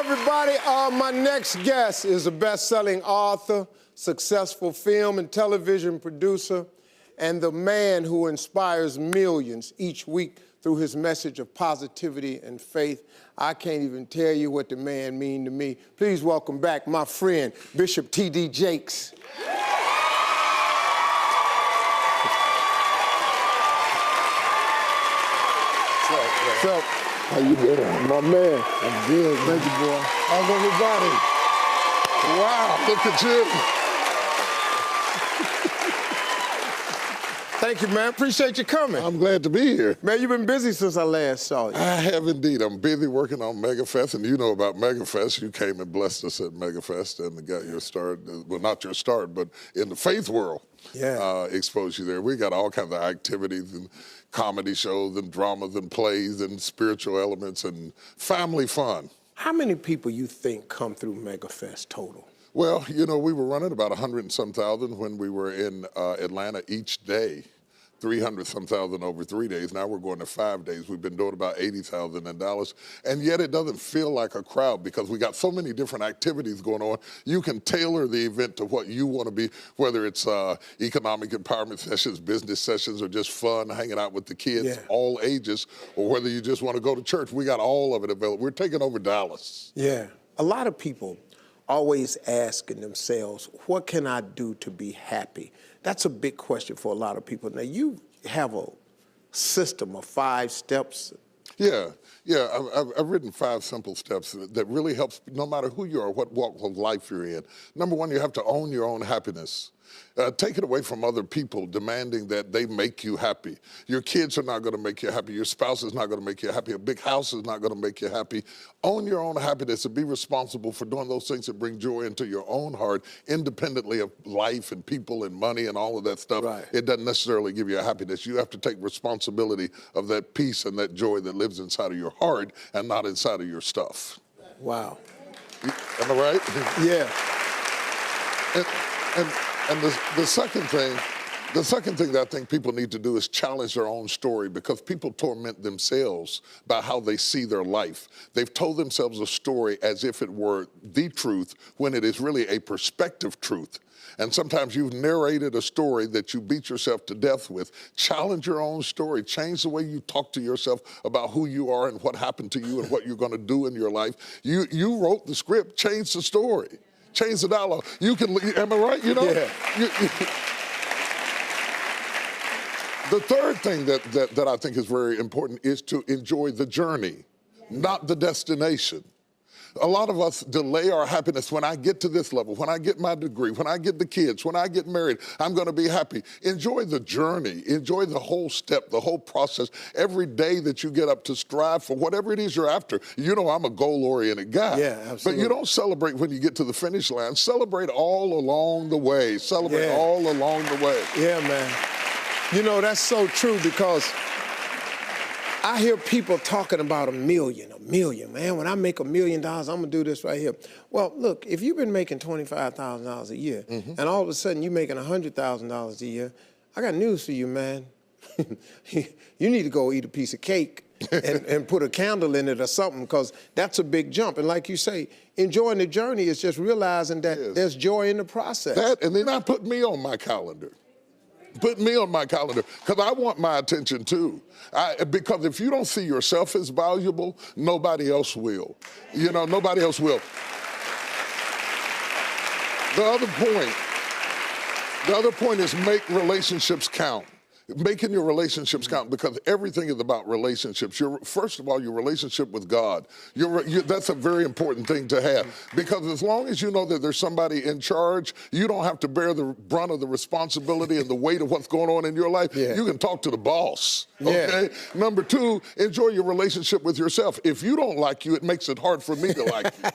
everybody. My next guest is a best-selling author, successful film and television producer, and the man who inspires millions each week through his message of positivity and faith. I can't even tell you what the man means to me. Please welcome back my friend, Bishop T.D. Jakes. What's up? How you doing? My man. I'm good. Thank you, boy. How's everybody? Wow, look at you. Thank you, man. Appreciate you coming. I'm glad to be here. Man, you've been busy since I last saw you. I have indeed. I'm busy working on MegaFest, and you know about MegaFest. You came and blessed us at MegaFest and got your start, well, not your start, but in the faith world. Yeah. Exposed you there. We got all kinds of activities and comedy shows and dramas and plays and spiritual elements and family fun. How many people you think come through MegaFest total? Well, you know, we were running about 100 and some thousand when we were in Atlanta each day. 300 some thousand over 3 days. Now we're going to 5 days. We've been doing about 80,000 in Dallas. And yet it doesn't feel like a crowd because we got so many different activities going on. You can tailor the event to what you want to be, whether it's economic empowerment sessions, business sessions, or just fun, hanging out with the kids, all ages, or whether you just want to go to church. We got all of it available. We're taking over Dallas. Yeah. A lot of people always asking themselves, what can I do to be happy? That's a big question for a lot of people. Now, you have a system of 5 steps. Yeah, I've written 5 simple steps that really helps no matter who you are, what walk of life you're in. Number 1, you have to own your own happiness. Take it away from other people demanding that they make you happy. Your kids are not going to make you happy. Your spouse is not going to make you happy. A big house is not going to make you happy. Own your own happiness and be responsible for doing those things that bring joy into your own heart, independently of life and people and money and all of that stuff. Right. It doesn't necessarily give you a happiness. You have to take responsibility of that peace and that joy that lives inside of your heart and not inside of your stuff. Wow. Am I right? Yeah. And the second thing that I think people need to do is challenge their own story, because people torment themselves by how they see their life. They've told themselves a story as if it were the truth when it is really a perspective truth. And sometimes you've narrated a story that you beat yourself to death with. Challenge your own story. Change the way you talk to yourself about who you are and what happened to you and what you're going to do in your life. You wrote the script. Change the story. Change the dialogue. You can, am I right? You know? Yeah. The third thing that I think is very important is to enjoy the journey, not the destination. A lot of us delay our happiness. When I get to this level, when I get my degree, when I get the kids, when I get married, I'm going to be happy. Enjoy the journey. Enjoy the whole step, the whole process. Every day that you get up to strive for whatever it is you're after. You know, I'm a goal-oriented guy. Yeah, absolutely. But you don't celebrate when you get to the finish line. Celebrate all along the way. Celebrate all along the way. Yeah, man. You know, that's so true, because I hear people talking about a million, man. When I make $1 million, I'm gonna do this right here. Well, look, if you've been making $25,000 a year, and all of a sudden you're making $100,000 a year, I got news for you, man. You need to go eat a piece of cake and put a candle in it or something, because that's a big jump. And like you say, enjoying the journey is just realizing that there's joy in the process. That, and then I put me on my calendar. Put me on my calendar, because I want my attention too. Because if you don't see yourself as valuable, nobody else will. You know, nobody else will. The other point is make relationships count. Making your relationships count, because everything is about relationships. First of all, your relationship with God. That's a very important thing to have, because as long as you know that there's somebody in charge, you don't have to bear the brunt of the responsibility and the weight of what's going on in your life. Yeah. You can talk to the boss, okay? Yeah. Number 2, enjoy your relationship with yourself. If you don't like you, it makes it hard for me to like you.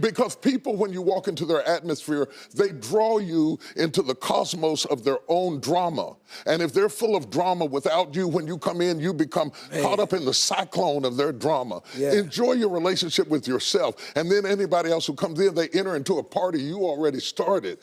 Because people, when you walk into their atmosphere, they draw you into the cosmos of their own drama. And if they're full of drama without you, when you come in, you become caught up in the cyclone of their drama. Yeah. Enjoy your relationship with yourself. And then anybody else who comes in, they enter into a party you already started.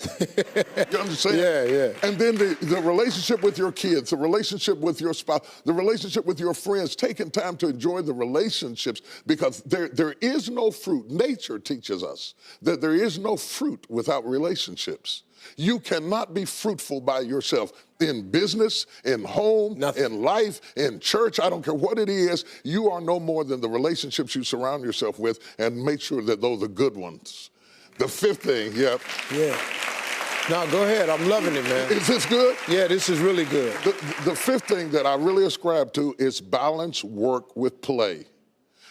You understand? Yeah, yeah. And then the relationship with your kids, the relationship with your spouse, the relationship with your friends, taking time to enjoy the relationships, because there is no fruit. Nature teaches us that there is no fruit without relationships. You cannot be fruitful by yourself in business, in home, in life, in church. I don't care what it is. You are no more than the relationships you surround yourself with, and make sure that those are good ones. The fifth thing, Yeah. No, go ahead. I'm loving it, man. Is this good? Yeah, this is really good. The fifth thing that I really ascribe to is balance work with play.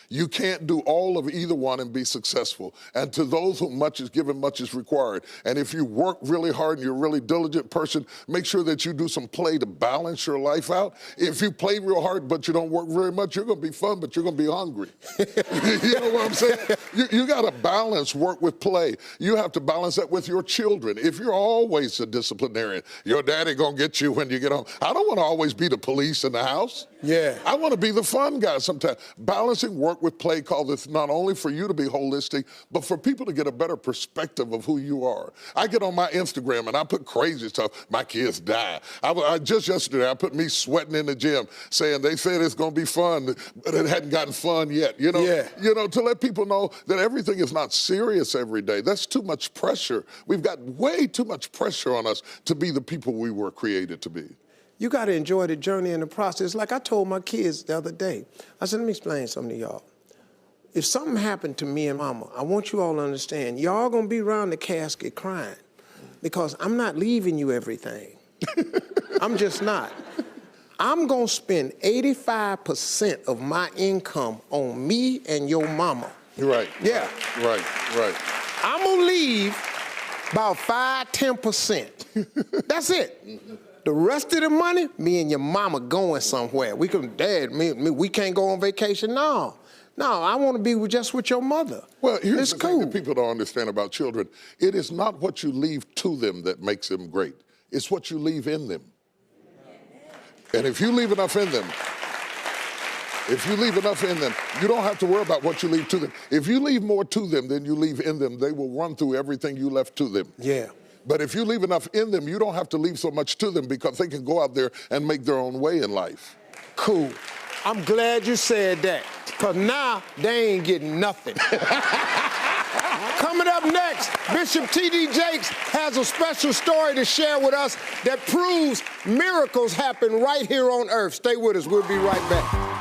You can't do all of either one and be successful. And to those whom much is given, much is required. And if you work really hard and you're a really diligent person, make sure that you do some play to balance your life out. If you play real hard but you don't work very much, you're going to be fun, but you're going to be hungry. You know what I'm saying? You got to balance work with play. You have to balance that with your children. If you're always a disciplinarian, your daddy going to get you when you get home. I don't want to always be the police in the house. Yeah. I want to be the fun guy sometimes. Balancing work with play calls this not only for you to be holistic, but for people to get a better perspective of who you are. I get on my Instagram and I put crazy stuff. My kids die. Just yesterday, I put me sweating in the gym saying they said it's going to be fun, but it hadn't gotten fun yet. You know, to let people know that everything is not serious every day. That's too much pressure. We've got way too much pressure on us to be the people we were created to be. You got to enjoy the journey and the process. Like I told my kids the other day, I said, let me explain something to y'all. If something happened to me and mama, I want you all to understand, y'all gonna be around the casket crying, because I'm not leaving you everything. I'm just not. I'm gonna spend 85% of my income on me and your mama. Right. Yeah. Right. I'm gonna leave about 5–10%. That's it. The rest of the money, me and your mama going somewhere. We can, Dad, we can't go on vacation. No, I want to be just with your mother. Well, here's the thing that people don't understand about children. It is not what you leave to them that makes them great. It's what you leave in them. And if you leave enough in them, you don't have to worry about what you leave to them. If you leave more to them than you leave in them, they will run through everything you left to them. Yeah. But if you leave enough in them, you don't have to leave so much to them, because they can go out there and make their own way in life. Cool. I'm glad you said that, because now they ain't getting nothing. Coming up next, Bishop T.D. Jakes has a special story to share with us that proves miracles happen right here on earth. Stay with us. We'll be right back.